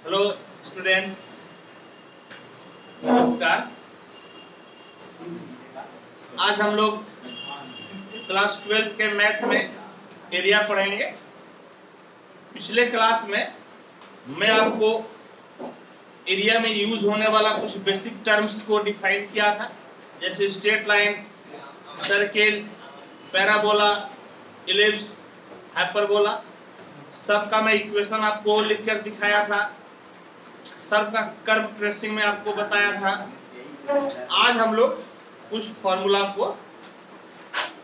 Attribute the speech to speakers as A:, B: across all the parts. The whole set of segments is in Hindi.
A: हेलो स्टूडेंट्स, नमस्कार। आज हम लोग क्लास 12 के मैथ में एरिया पढ़ेंगे। पिछले क्लास में मैं आपको एरिया में यूज होने वाला कुछ बेसिक टर्म्स को डिफाइन किया था, जैसे straight line, circle, parabola, ellipse, hyperbola. सबका मैं इक्वेशन आपको लिखकर दिखाया था, सबका कर्व ट्रेसिंग में आपको बताया था। आज हम लोग उस फॉर्मूला को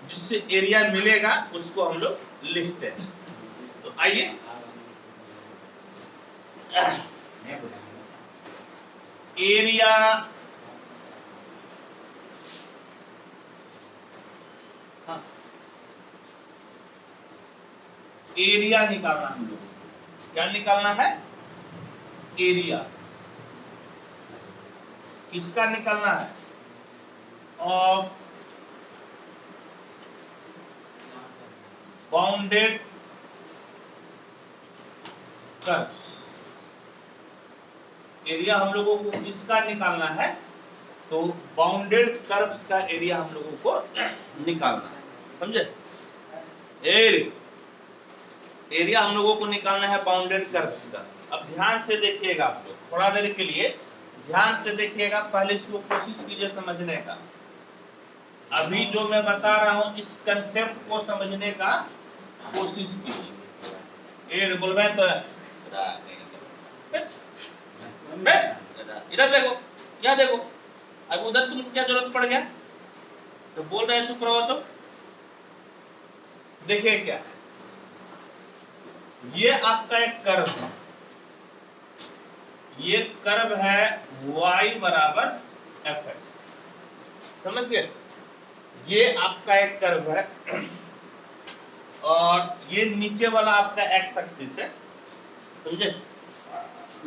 A: जिससे एरिया मिलेगा उसको हम लोग लिखते हैं। तो आइए, एरिया एरिया निकालना हम लोगों को। क्या निकालना है? एरिया। किसका निकालना है? Of bounded curves. एरिया हम लोगों को किसका निकालना है? तो बाउंडेड कर्व्स का एरिया हम लोगों को निकालना है। समझे? एरिया हम लोगों को निकालना है बाउंडेड कर्व्स का। अब ध्यान से देखिएगा, आप लोग थोड़ा देर के लिए ध्यान से देखिएगा। पहले इसको कोशिश कीजिए समझने का। अभी जो मैं बता रहा हूं इस कंसेप्ट को समझने का कोशिश कीजिए। बोल रहे तो इधर देखो, यहाँ देखो। अब उधर तुमको क्या जरूरत पड़ गया? तो बोल रहे चुप रहो। तो देखिए क्या है, ये आपका एक कर्व है। ये कर्व है y बराबर fx। समझ गए? ये आपका एक कर्व है और ये नीचे वाला आपका x एक्सिस है। समझे?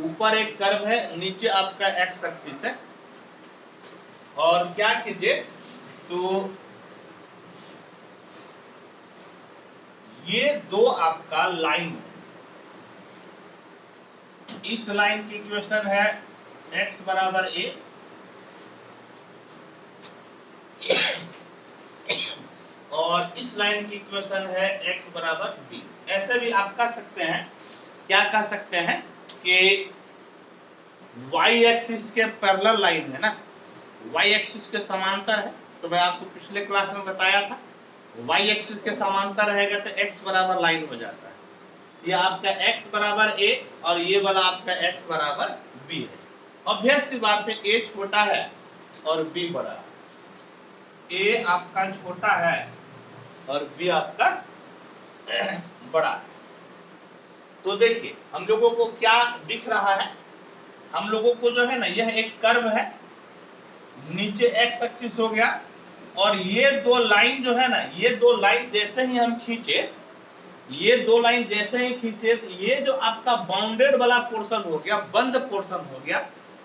A: ऊपर एक कर्व है, नीचे आपका x एक्सिस है। और क्या कीजिए, तो ये दो आपका लाइन है। इस लाइन की इक्वेशन है x बराबर a और इस लाइन की इक्वेशन है x बराबर b। ऐसे भी आप कह सकते हैं, क्या कह सकते हैं कि y एक्सिस के पैरेलल लाइन है ना, y एक्सिस के समांतर है। तो मैं आपको पिछले क्लास में बताया था, y एक्सिस के समांतर रहेगा तो x बराबर लाइन हो जाता है। ये आपका x बराबर a और ये वाला आपका x बराबर b है। ऑब्वियस सी बात है, a छोटा है और b बड़ा है। a आपका छोटा है और b आपका बड़ा है। तो देखिए हम लोगों को क्या दिख रहा है, हम लोगों को जो है ना, यह एक कर्व है, नीचे x एक्सिस हो गया और ये दो लाइन जो है ना, ये दो लाइन जैसे ही हम खींचे, ये दो लाइन जैसे ही खींचे तो ये जो आपका बाउंडेड वाला पोर्शन हो गया, बंद पोर्शन हो गया,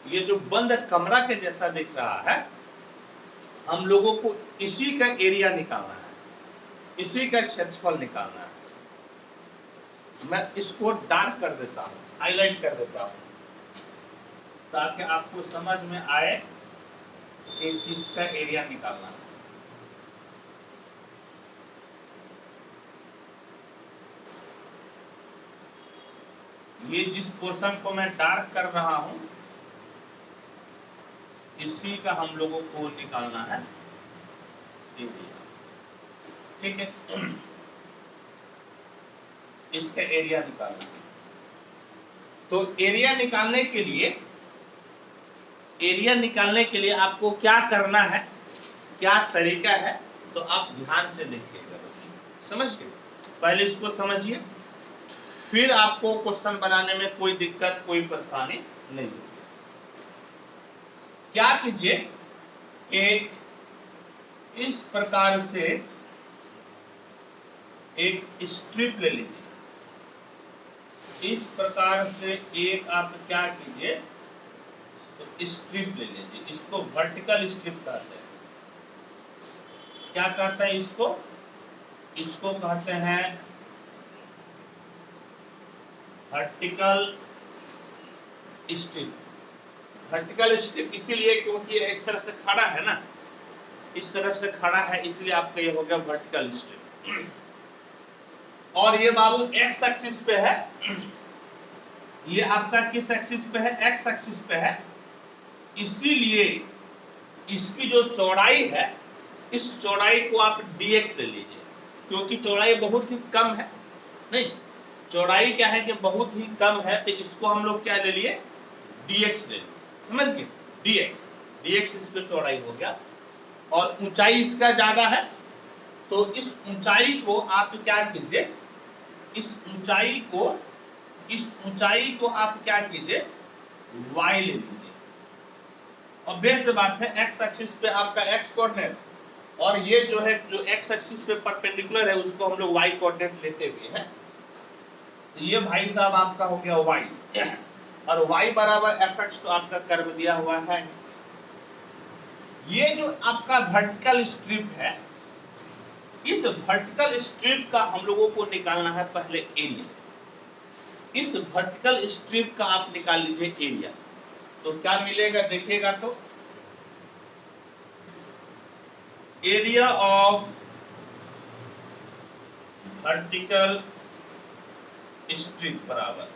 A: ये जो बंद कमरा के जैसा दिख रहा है, हम लोगों को इसी का एरिया निकालना है, इसी का क्षेत्रफल निकालना है। मैं इसको डार्क कर देता हूं, हाईलाइट कर देता हूं, ताकि आपको समझ में आए कि किसका एरिया निकालना है। ये जिस पोर्शन को मैं डार्क कर रहा हूं, इसी का हम लोगों को निकालना है एरिया। ठीक है, इसका एरिया निकालना है। तो एरिया निकालने के लिए आपको क्या करना है, क्या तरीका है, तो आप ध्यान से देखिएगा। समझ गए? पहले इसको समझिए, फिर आपको क्वेश्चन बनाने में कोई दिक्कत, कोई परेशानी नहीं होगी। क्या कीजिए कि इस प्रकार से एक स्ट्रिप ले लीजिए। इस प्रकार से एक आप क्या कीजिए, तो स्ट्रिप ले लीजिए। इसको वर्टिकल स्ट्रिप कहते हैं। क्या कहते हैं इसको? इसको कहते हैं वर्टिकल स्ट्रिप। वर्टिकल स्ट्रिप इसीलिए क्योंकि इस तरह से खड़ा है ना, इस तरह से खड़ा है, इसलिए आपका ये हो गया वर्टिकल स्ट्रिप। और ये बाबू एक्स एक्सिस पे है, ये आपका किस एक्सिस पे है? एक्स एक्सिस पे है, इसीलिए इसकी जो चौड़ाई है, इस चौड़ाई को आप dx ले लीजिए, क्योंकि चौड़ाई बहुत ही कम है। नहीं, चौड़ाई क्या है कि बहुत ही कम है, तो इसको हम लोग क्या ले लिए? dx ले लिए, समझ गए? dx इसकी चौड़ाई हो गया, और ऊंचाई इसका ज्यादा है, तो इस ऊंचाई को आप क्या कीजिए? इस ऊंचाई को आप क्या कीजिए? y ले लीजिए। ऑब्वियस बात है, एक्स एक्सिस पे आपका एक्स कोऑर्डिनेट, और ये जो है जो एक्स एक्सिस पे परपेंडिकुलर है उसको हम लोग वाई कोऑर्डिनेट लेते हुए हैं। तो ये भाई साहब आपका हो गया वाई, और वाई बराबर एफ एक्स तो आपका कर्व दिया हुआ है। ये जो आपका वर्टिकल स्ट्रिप है, इस वर्टिकल स्ट्रिप का हम लोगों को निकालना है पहले एरिया। इस वर्टिकल स्ट्रिप का आप निकाल लीजिए एरिया, तो क्या मिलेगा देखिएगा, तो एरिया ऑफ वर्टिकल स्ट्रिप बराबर,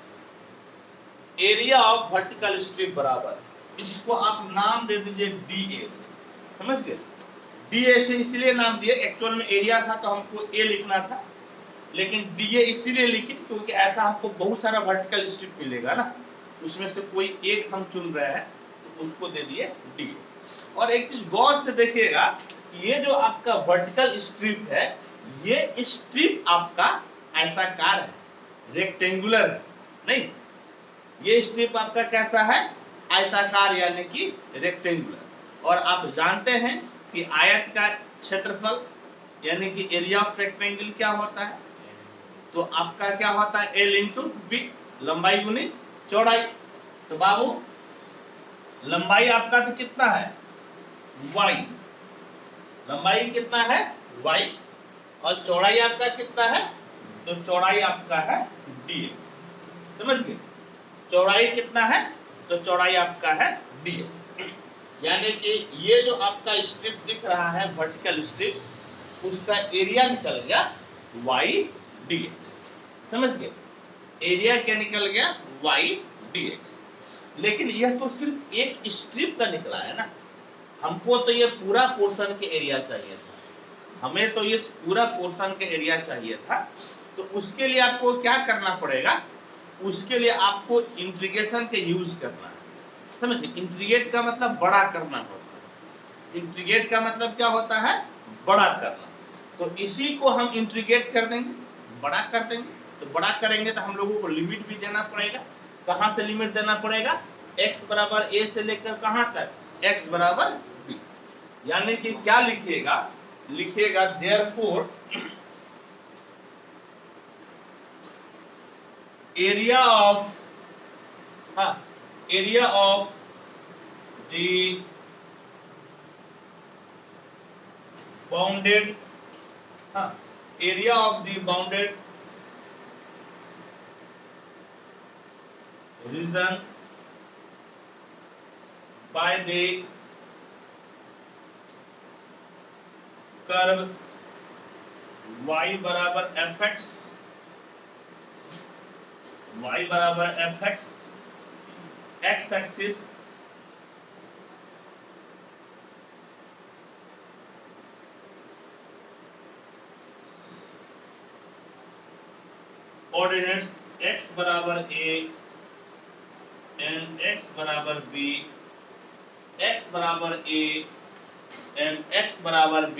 A: एरिया ऑफ वर्टिकल स्ट्रिप बराबर, इसको आप नाम दे दीजिए DA से, समझ गए? DA से इसलिए नाम दिए, एक्चुअल में एरिया था तो हमको A लिखना था, लेकिन DA इसीलिए लिखी क्योंकि ऐसा आपको बहुत सारा वर्टिकल स्ट्रिप मिलेगा ना, उसमें से कोई एक हम चुन रहे हैं, तो उसको दे दिए DA। और एक चीज गौर से देखिएगा, ये जो आपका वर्टिकल स्ट्रिप है, ये स्ट्रिप आपका आयताकार है, रेक्टेंगुलर है, नहीं, ये स्ट्रिप आपका कैसा है? आयताकार, यानी कि रेक्टेंगुलर। और आप जानते हैं कि आयत का क्षेत्रफल यानी कि एरिया ऑफ रेक्टेंगल क्या होता है? तो आपका क्या होता है? L इंटू बी, लंबाई गुनी चौड़ाई। तो बाबू लंबाई आपका तो कितना है? y, लंबाई कितना है? y, और चौड़ाई आपका कितना है? तो चौड़ाई आपका है dx, समझ गए? चौड़ाई कितना है? तो चौड़ाई आपका है dx, यानी कि ये जो आपका स्ट्रिप दिख रहा है वर्टिकल स्ट्रिप, उसका एरिया निकल गया y dx, समझ गए? एरिया क्या निकल गया? y dx। लेकिन यह तो सिर्फ एक स्ट्रिप का निकला है ना, हमको तो ये पूरा पोर्शन के एरिया चाहिए था, हमें तो ये पूरा पोर्शन के एरिया चाहिए था। तो उसके लिए आपको क्या करना पड़ेगा? उसके लिए आपको इंटीग्रेशन के यूज करना है, समझिए? इंटीग्रेट का मतलब बड़ा करना होता है, इंटीग्रेट का मतलब क्या होता है? बड़ा करना। तो इसी को हम इंटीग्रेट कर देंगे, बड़ा कर देंगे। तो बड़ा करेंगे तो हम लोगों को लिमिट भी देना पड़ेगा। कहां से लिमिट देना पड़ेगा? x बराबर a से लेकर कहां तक? x बराबर b, यानी कि क्या लिखिएगा? लिखिएगा therefore area of the bounded area of the bounded reason by the curve y बराबर fx, x axis coordinates x बराबर a एंड x बराबर b, x बराबर a एंड x बराबर b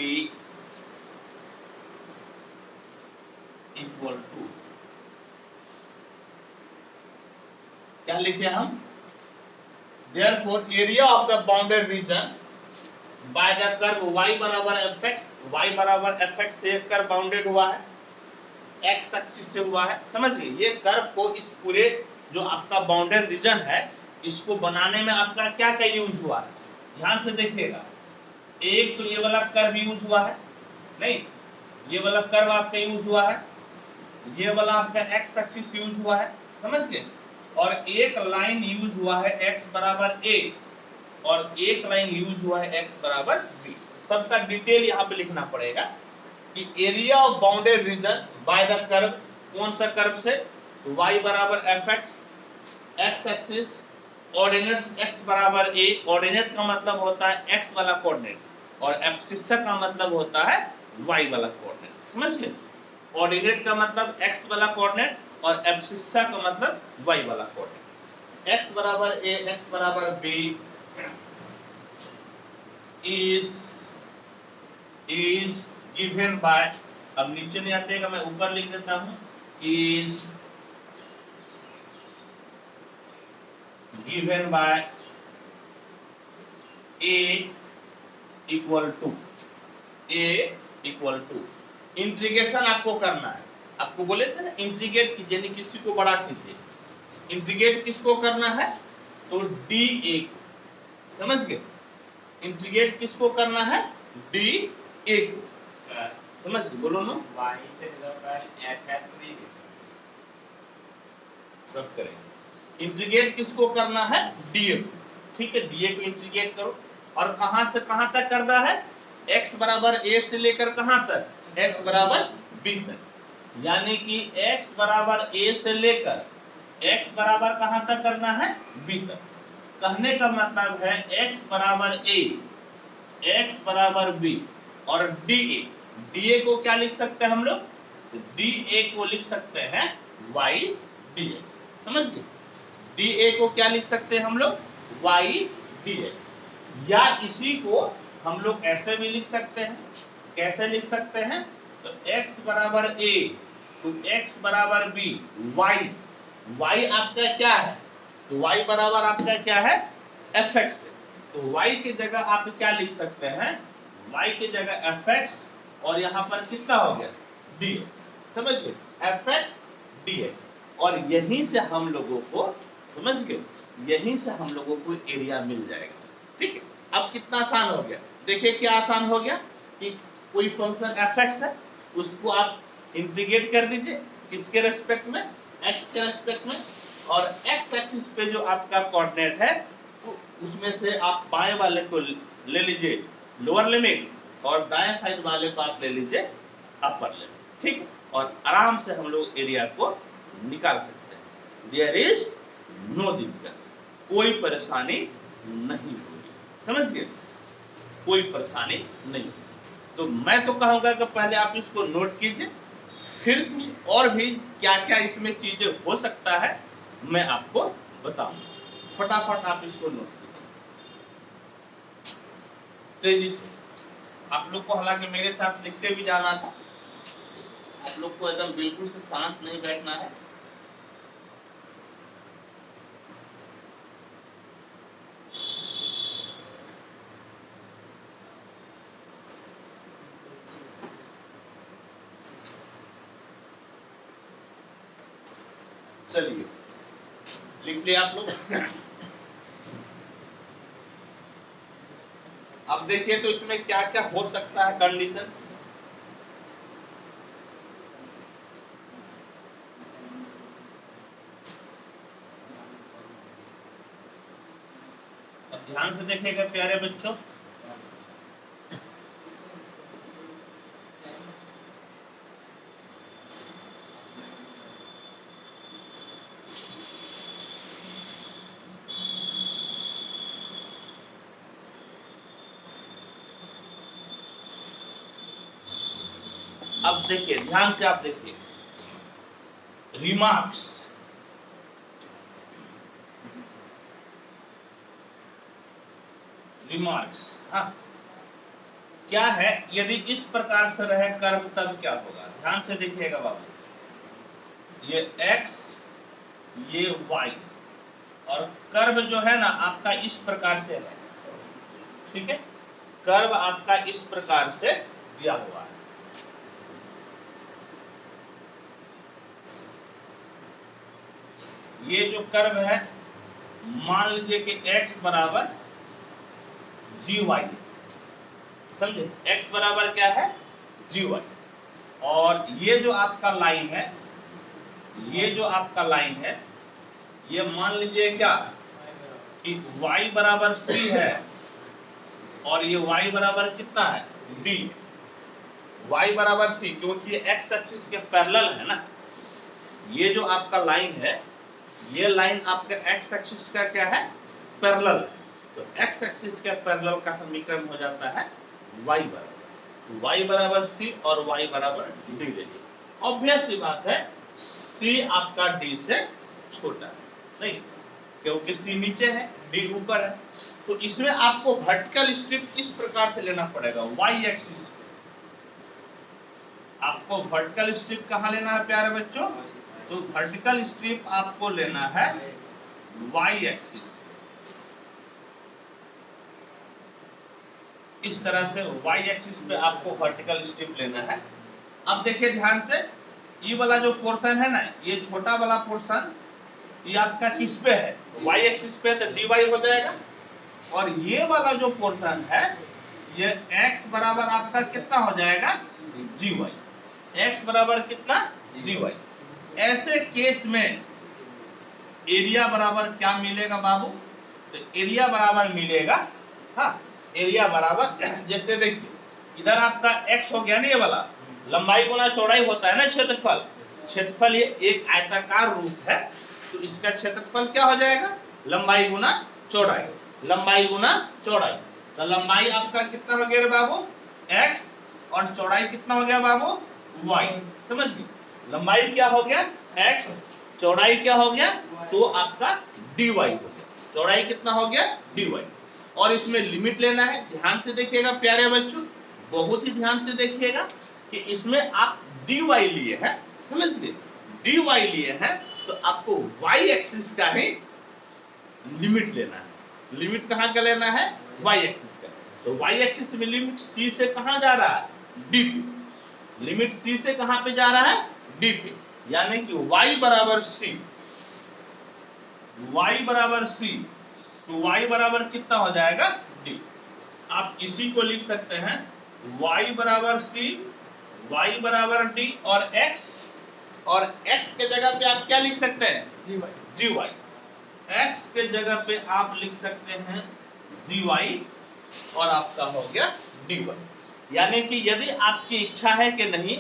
A: इक्वल टू, क्या लिखे हम? Therefore area of the bounded reason by the curve y बराबर fx, y बराबर fx से कर्व बाउंडेड हुआ है, x एक्सिस से हुआ है, समझ गए? ये कर्व को इस पूरे जो आपका बाउंडेड रीजन है, इसको बनाने में आपका क्या क्या यूज हुआ है? ध्यान से देखिएगा। एक तो ये वाला कर्व यूज हुआ है, नहीं, ये वाला कर्व आपका यूज हुआ है, ये वाला आपका x एक्सिस यूज हुआ है, समझ गए? और एक लाइन यूज हुआ है x बराबर a और एक लाइन यूज हुआ है x बराबर b। सबका डिटेल यहाँ पे लिखना पड़ेगा कि area of bounded reason by the curve, कौन सा कर्व से, y बराबर fx, x axis, ordinates x बराबर a, ऑर्डिनेट का मतलब होता है x वाला कोऑर्डिनेट और एब्सिस का मतलब होता है y वाला कोऑर्डिनेट। समझ गए? ऑर्डिनेट का मतलब x वाला कोऑर्डिनेट और एब्सिस का मतलब y वाला कोऑर्डिनेट। x बराबर a, x बराबर b is given by, अब नीचे नहीं आतेगा, मैं ऊपर लिख देता हूं, is given by a equal to integration आपको करना है। आपको बोले थे ना इंटीग्रेट कीजिए, नहीं किसी को बड़ा कीजिए। इंटीग्रेट किसको करना है? तो dA, समझ गए? इंटीग्रेट किसको करना है? dA को, समझ गए? बोलो ना, सब करेंगे। इंटीग्रेट किसको करना है? dA को, ठीक है? dA को इंटीग्रेट करो और कहां से कहां तक करना है? x बराबर a से लेकर कहां तक? x बराबर b तक, यानी कि x बराबर a से लेकर x बराबर कहां तक करना है? b तक। कहने का मतलब है x बराबर a, x बराबर b और dA को क्या लिख सकते हैं हम लोग? dA को लिख सकते हैं y dx। समझ गए? dA को क्या लिख सकते हैं हम लोग? y dx। या इसी को हम लोग ऐसे भी लिख सकते हैं। कैसे लिख सकते हैं? तो x बराबर a तो x बराबर b, y आपका क्या है? तो y बराबर आपका क्या है? fx है। तो y की जगह आप क्या लिख सकते हैं? y की जगह fx और यहाँ पर कितना हो गया? dx। समझ गए? fx dx। और यहीं से हम लोगों को, समझ गए, यहीं से हम लोगों को एरिया मिल जाएगा। ठीक है? अब कितना आसान हो गया, देखिए क्या आसान हो गया कि कोई फंक्शन fx है, उसको आप इंटीग्रेट कर दीजिए किसके रेस्पेक्ट में? x के रेस्पेक्ट में, और x एक्सिस पे जो आपका कोऑर्डिनेट है उसमें से आप बाएं वाले को ले लीजिए लोअर लिमिट और दाएं साइड वाले को आप ले लीजिए अपर लिमिट। ठीक है? और आराम से हम लोग एरिया को निकाल सकते हैं। देयर इज नो दिक्कत, कोई परेशानी नहीं होगी। समझ गए? कोई परेशानी नहीं। तो मैं तो कहूंगा कि पहले आप इसको नोट कीजिए, फिर कुछ और भी क्या क्या इसमें चीजें हो सकता है मैं आपको बताऊंगा। फटाफट आप इसको नोट कीजिए तेजी से। आप लोग को हालांकि मेरे साथ लिखते भी जाना था, आप लोग को एकदम बिल्कुल से शांत नहीं बैठना है। चलिए लिख लिया आप लोग। अब देखिए तो इसमें क्या क्या हो सकता है कंडीशंस। अब ध्यान से देखिएगा प्यारे बच्चों, अब देखिए ध्यान से, आप देखिए रिमार्क्स। हाँ, क्या है? यदि इस प्रकार से रहे कर्व तब क्या होगा? ध्यान से देखिएगा बाबू, ये x ये y और कर्व जो है ना आपका इस प्रकार से है। ठीक है? कर्व आपका इस प्रकार से दिया हुआ है। ये जो कर्व है मान लीजिए कि x बराबर gy, समझे? x बराबर क्या है? gy। और ये जो आपका लाइन है, ये जो आपका लाइन है ये मान लीजिए क्या कि y बराबर c है और ये y बराबर कितना है d, y बराबर c, क्योंकि ये x एक्सिस के पैरेलल है ना। ये जो आपका लाइन है, ये लाइन आपका x एक्सिस का क्या है पैरेलल है, तो x एक्सिस के पैरेलल का समीकरण हो जाता है y बराबर c और y बराबर d ले लीजिए। ऑब्वियस सी बात है c आपका d से छोटा है, नहीं, क्योंकि c नीचे है d ऊपर है, तो इसमें आपको वर्टिकल स्ट्रिप इस प्रकार से लेना पड़ेगा y एक्सिस पे। आपको वर्टिकल स्ट्रिप कहां लेना है प्यारे बच्चों, तो वर्टिकल स्ट्रिप आपको लेना है y एक्सिस, इस तरह से y एक्सिस पे आपको वर्टिकल स्ट्रिप लेना है। अब देखिए ध्यान से, ये वाला जो पोर्शन है ना, ये छोटा वाला पोर्शन ये आपका किस पे है, y एक्सिस पे, तो dy हो जाएगा, और ये वाला जो पोर्शन है ये x बराबर आपका कितना हो जाएगा gy, x बराबर कितना gy। ऐसे केस में एरिया बराबर क्या मिलेगा बाबू, तो एरिया बराबर मिलेगा, हाँ एरिया बराबर, जैसे देखिए इधर आपका x हो गया ना, ये वाला लंबाई गुना चौड़ाई होता है ना क्षेत्रफल, क्षेत्रफल ये एक आयताकार रूप है, तो इसका क्षेत्रफल क्या हो जाएगा लंबाई गुना चौड़ाई, लंबाई गुना चौड़ाई, तो लंबाई आपका कितना हो गया बाबू x और चौड़ाई कितना हो गया बाबू y, समझ गए, लंबाई क्या हो गया x, चौड़ाई क्या हो गया, तो आपका dy हो गया, चौड़ाई कितना हो गया dy, और इसमें लिमिट लेना है। ध्यान से देखिएगा प्यारे बच्चों, बहुत ही ध्यान से देखिएगा कि इसमें आप dy लिए हैं, समझ गए, dy लिए हैं, तो आपको y एक्सिस का ही लिमिट लेना है। लिमिट कहां का लेना है y एक्सिस का, तो y एक्सिस में लिमिट c से कहां जा रहा है d पे, लिमिट c से कहां पे जा रहा है d पे, यानी कि y बराबर c, y बराबर c, तो y बराबर कितना हो जाएगा d। आप इसी को लिख सकते हैं y बराबर c, y बराबर d, और x के जगह पे आप क्या लिख सकते हैं gy, x के जगह पे आप लिख सकते हैं gy, और आपका हो गया dy। यानी कि यदि आपकी इच्छा है कि नहीं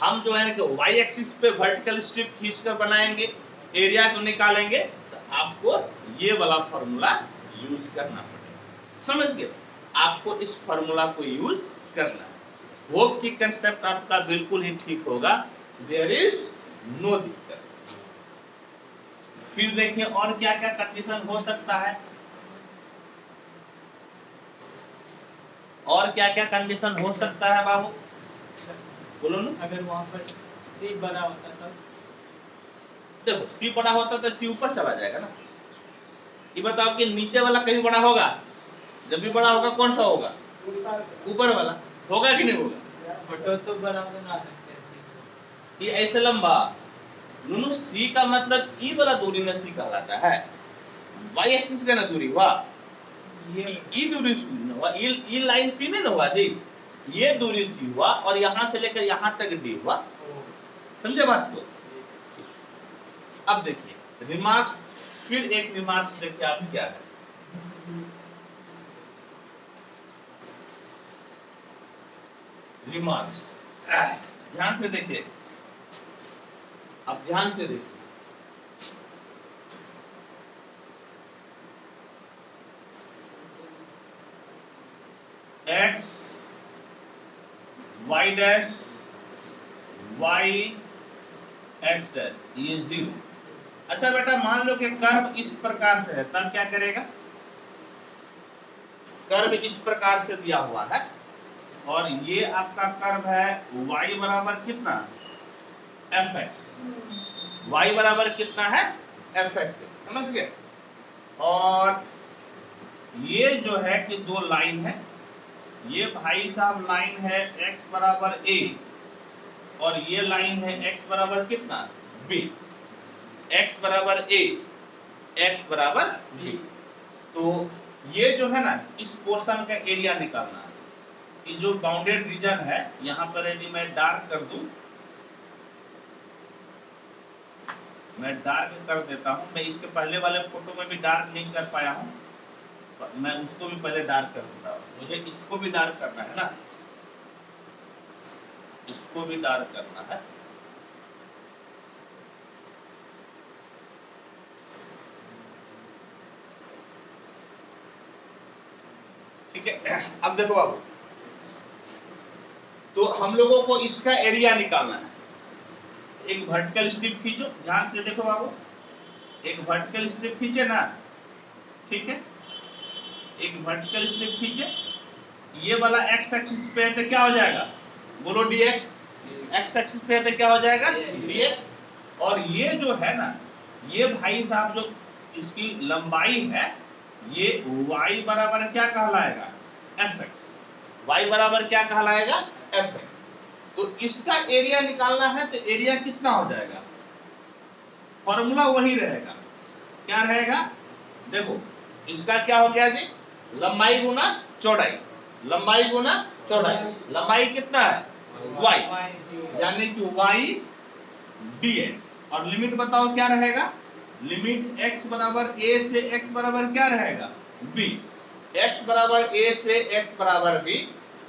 A: हम जो है कि y एक्सिस पे वर्टिकल स्ट्रिप खींचकर बनाएंगे, एरिया को निकालेंगे, तो आपको ये वाला फॉर्मूला यूज करना पड़ेगा, समझ गए, आपको इस फॉर्मूला को यूज करना है। होप की कंसेप्ट आपका बिल्कुल ही ठीक होगा, देयर इज नो दिक्कत। फिर देखिए और क्या क्या कंडीशन हो सकता है, और क्या क्या कंडीशन हो सकता है बाबू बोलो ना।
B: अगर वहां पर सी बना होता तब,
A: देखो सी बड़ा होता तो सी ऊपर चला जाएगा ना, ये बताओ कि नीचे वाला कहीं बड़ा होगा, जब भी बड़ा होगा कौन सा होगा ऊपर वाला, होगा कि नहीं होगा,
B: फोटो तो बना बना सकते हैं।
A: ये ऐसे लंबा दोनों सी का मतलब ई वाला दूरी में सी कहलाता है, वाई एक्सिस का ना दूरी हुआ,
B: ये
A: ई दूरी हुआ, ई लाइन सी नहीं ना हुआ जी, ये दूरी सी हुआ और यहां से लेकर यहां तक डी हुआ, समझे बात को। अब देखिए रिमार्क्स, फिर एक रिमार्क्स देखिए आप क्या है, रिमार्क्स ध्यान से देखिए, अब ध्यान से देखिए, x y dash y x dash ये 0। अच्छा बेटा मान लो कि कर्व इस प्रकार से है, तब क्या करेगा, कर्व इस प्रकार से दिया हुआ है और ये आपका कर्व है y बराबर कितना fx, y बराबर कितना है fx, समझ गए, और ये जो है कि दो लाइन है, ये भाई साहब लाइन है x बराबर a और ये लाइन है x बराबर कितना b, x बराबर a x बराबर b, तो ये जो है ना इस पोर्शन का एरिया निकालना है, ये जो बाउंडेड रीजन है यहां पर यदि मैं डार्क कर दूं मैं डार्क कर देता हूं। मैं इसके पहले वाले फोटो में भी डार्क नहीं कर पाया हूं, मैं उसको भी पहले डार्क कर देता हूं। मुझे इसको भी डार्क करना है ना, इसको भी डार्क करना है। ठीक है, अब देखो बाबू, तो हम लोगों को इसका एरिया निकालना है। एक वर्टिकल स्ट्रिप खींचो, ध्यान से देखो बाबू, एक वर्टिकल स्ट्रिप खींचे ना, ठीक है, एक वर्टिकल स्ट्रिप खींचे। ये वाला एक्स एक्सिस पे है तो क्या हो जाएगा, बोलो dx। एक्स एक्सिस पे है तो क्या हो जाएगा dx। और ये जो है ना, ये भाई साहब जो इसकी लंबाई है, ये y बराबर क्या कहलाएगा, fx। y बराबर क्या कहलाएगा, fx। तो इसका एरिया निकालना है, तो एरिया कितना हो जाएगा, फॉर्मूला वही रहेगा। क्या रहेगा, देखो इसका क्या हो गया जी, लंबाई गुना चौड़ाई, लंबाई गुना चौड़ाई। लंबाई कितना है y, यानी कि y dx। और लिमिट बताओ क्या रहेगा, लिमिट x बराबर a से x बराबर क्या रहेगा b। x बराबर a से x बराबर b,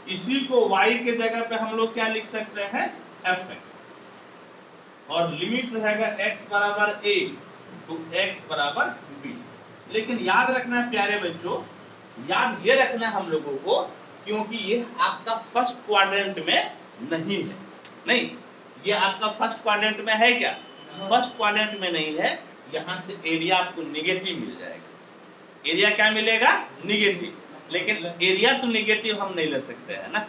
A: इसी को y के जगह पे हम लोग क्या लिख सकते हैं, fx। और लिमिट रहेगा x बराबर a तो x बराबर b। लेकिन याद रखना प्यारे बच्चों, याद ये रखना हम लोगों को, क्योंकि ये आपका फर्स्ट क्वाड्रेंट में नहीं है। नहीं, ये आपका फर्स्ट क्वाड्रेंट में है क्या, फर्स्ट क्वाड्रेंट में नहीं है। यहां से एरिया आपको निगेटिव मिल जाएगा। एरिया क्या मिलेगा, निगेटिव। लेकिन एरिया तो निगेटिव हम नहीं ले सकते हैं ना,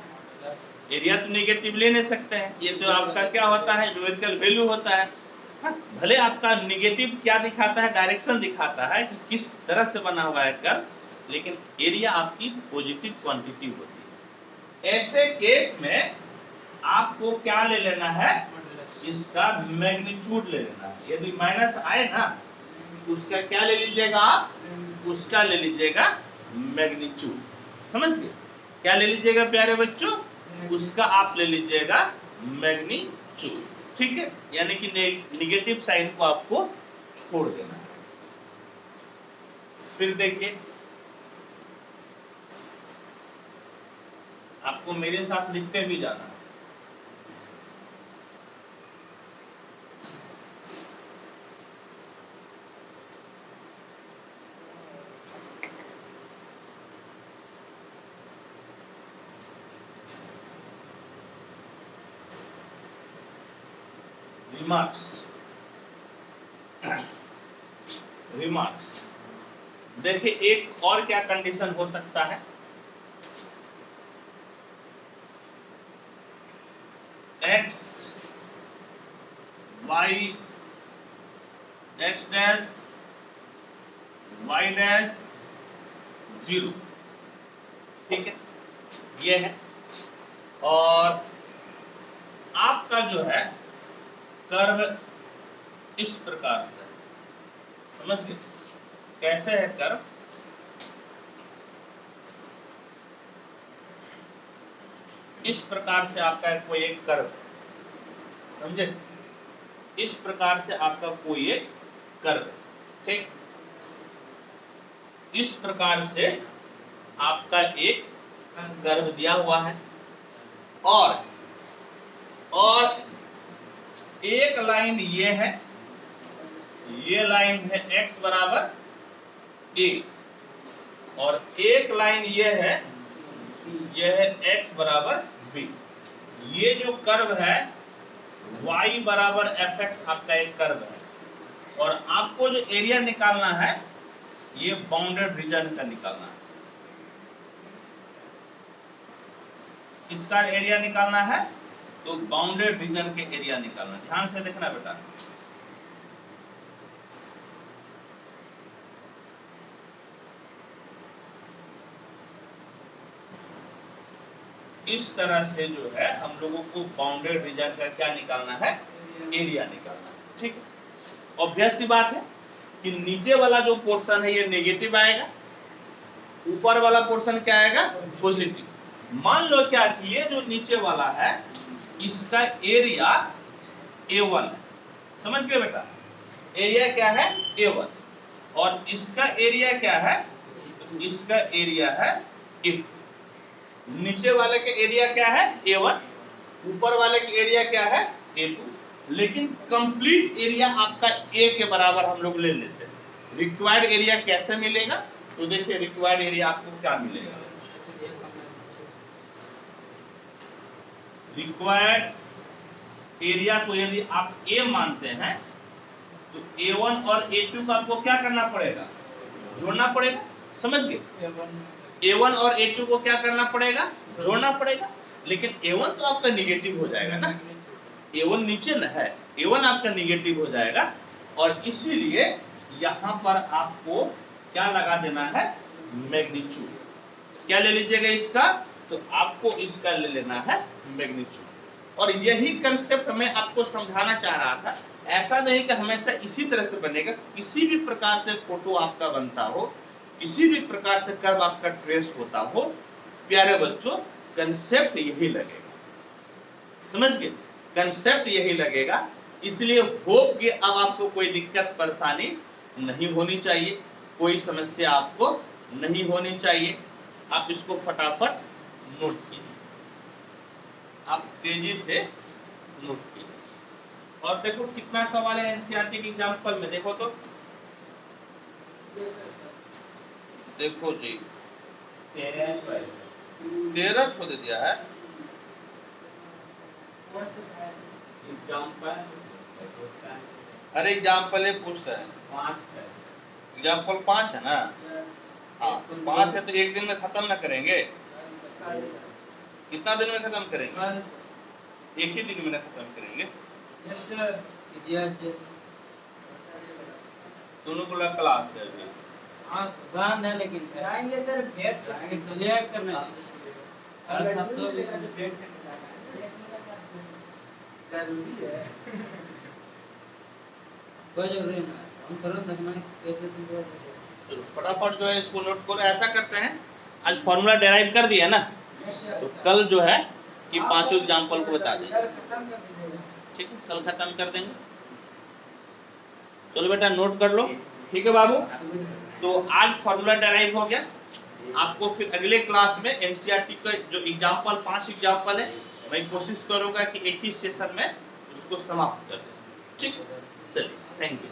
A: एरिया तो निगेटिव ले नहीं सकते हैं। ये तो आपका क्या होता है, न्यूमेरिकल वैल्यू होता है। भले आपका निगेटिव क्या दिखाता है, डायरेक्शन दिखाता है कि किस तरह से बना हुआ है कर्व, लेकिन एरिया आपकी पॉजिटिव क्वांटिटी होती है। ऐसे केस में आपको क्या ले लेना है, इसका मैग्नीट्यूड ले लेना है। यदि माइनस आए ना, उसका क्या ले लीजिएगा आप, उसका ले लीजिएगा मैग्नीट्यूड। समझ गए, क्या ले लीजिएगा प्यारे बच्चों, उसका आप ले लीजिएगा मैग्नीट्यूड। ठीक है, यानी कि नेगेटिव साइन को आपको छोड़ देना है। फिर देखिए, आपको मेरे साथ लिखते भी जाना है। रिमार्क्स देखिए, एक और क्या कंडीशन हो सकता है, x y x dash y dash 0, ठीक है, ये है। और आपका जो है कर्व इस प्रकार से, समझ गए कैसे है कर्व, इस प्रकार से आपका कोई एक कर्व, समझे, इस प्रकार से आपका कोई एक कर्व, ठीक, इस प्रकार से आपका एक कर्व दिया हुआ है। और एक लाइन ये है, ये लाइन है x बराबर a, और एक लाइन ये है, ये है x बराबर b। ये जो कर्व है y बराबर fx आपका एक कर्व है। और आपको जो एरिया निकालना है, ये बाउंडेड रीजन का निकालना है। किसका एरिया निकालना है, तो बाउंडेड रीजन के एरिया निकालना। ध्यान से देखना बेटा, इस तरह से जो है हम लोगों को बाउंडेड रीजन का क्या निकालना है, एरिया निकालना है। ठीक है, ऑब्वियस सी बात है कि नीचे वाला जो पोर्शन है ये नेगेटिव आएगा, ऊपर वाला पोर्शन क्या आएगा, पॉजिटिव। मान लो क्या कि ये जो नीचे वाला है, इसका एरिया A1 है, समझ गए बेटा, एरिया क्या है A1 और इसका एरिया क्या है, इसका एरिया है A2। नीचे वाले के एरिया क्या है A1, ऊपर वाले के एरिया क्या है A2, लेकिन कंप्लीट एरिया आपका A के बराबर हम लोग ले लेते हैं। रिक्वायर्ड एरिया कैसे मिलेगा, तो देखिए रिक्वायर्ड एरिया आपको क्या मिलेगा, रिक्वायर्ड एरिया को यदि आप A मानते हैं तो A1 और A2 का आपको क्या करना पड़ेगा, जोड़ना पड़ेगा। समझ गए, A1 और A2 को क्या करना पड़ेगा, जोड़ना पड़ेगा। लेकिन A1 तो आपका निगेटिव हो जाएगा ना, A1 नीचे न है, A1 आपका निगेटिव हो जाएगा और इसीलिए यहां पर आपको क्या लगा देना है, मैग्नीट्यूड। क्या ले लीजिएगा इसका, तो आपको इसका ले लेना है मैग्नीट्यूड। और यही कंसेप्ट मैं आपको समझाना चाह रहा था। ऐसा नहीं कि हमेशा इसी तरह से बनेगा, किसी भी प्रकार से फोटो आपका बनता हो, किसी भी प्रकार से कर्व आपका ट्रेस होता हो, प्यारे बच्चों कंसेप्ट यही लगेगा। समझ गए, कंसेप्ट यही लगेगा। इसलिए होप कि अब आपको कोई दिक्कत परेशानी नहीं होनी चाहिए, कोई समस्या आपको नहीं होनी चाहिए। आप इसको फटाफट नोट कीजिए, आप तेजी से नोट कीजिए। और देखो कितना सवाल है एनसीईआरटी के एग्जाम्पल में, देखो तो, देखो जी 13 छोड़ दिया है एग्जाम्पल। अरे एग्जाम्पल ये पूछ रहे हैं, एग्जाम्पल 5 है ना, हाँ 5 है तो एक दिन में खत्म ना करेंगे, कितना दिन में खत्म करेंगे, एक ही दिन में ना खत्म करेंगे। दोनों को क्लास है अभी,
B: है लेकिन जाएंगे सर, भेंट जाएंगे सब्जेक्ट करना जरूरी है। कोई जरूरी नहीं, हम करो दसवां कैसे तुमको
A: तो फटाफट जो है इसको नोट करो। ऐसा करते हैं, आज फॉर्मूला डेराइव कर दिया ना, तो कल जो है कि पांचों एग्जाम्पल को बता देंगे, ठीक है, कल खत्म कर देंगे। चलो बेटा नोट कर लो, ठीक है बाबू। तो आज फॉर्मूला डेराइव हो गया। आपको फिर अगले क्लास में एनसीईआरटी का जो एग्जाम्पल 5 एग्जाम्पल है, मैं कोशिश करूंगा कि एक ही सेशन में उसको समाप्त कर दें, ठीक। चलिए, थैंक यू।